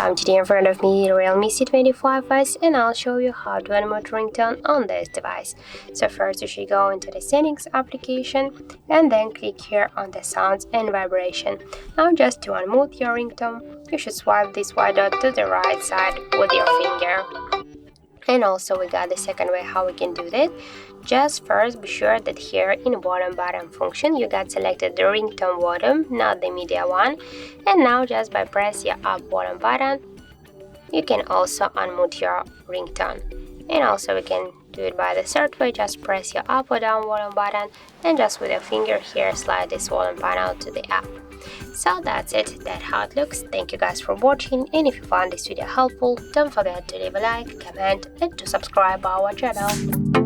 Welcome, today in front of me Realme C25s, and I'll show you how to unmute ringtone on this device. So first you should go into the settings application and then click here on the sounds and vibration. Now just to unmute your ringtone, you should swipe this white dot to the right side with your finger. And also we got the second way how we can do that. Just first be sure that here in bottom button function you got selected the ringtone bottom, not the media one. And now just by press your up bottom button, you can also unmute your ringtone. And also we can do it by the third way, just press your up or down volume button and just with your finger here slide this volume panel to the up. So that's it, that's how it looks. Thank you guys for watching, and if you found this video helpful, don't forget to leave a like, comment and to subscribe our channel.